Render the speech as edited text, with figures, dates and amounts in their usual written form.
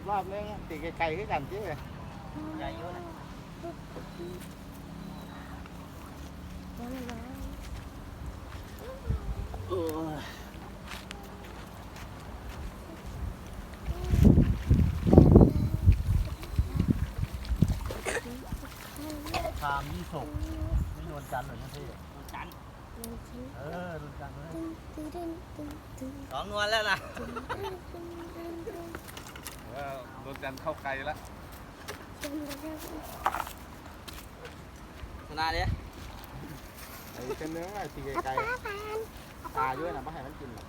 รอบนึงตีไกลๆขึ้นกันที่ใหญ่เยอะนะชามยี่สกไม่โดนจันเลยนะพี่โดนจันโดนจันเลย2 นวลแล้วนะโดนจันเข้าไกลแล้วขนาดนี้ไอ้เป็นเนื้อตีไกลๆตาด้วยนะไม่ให้มันกินหรอก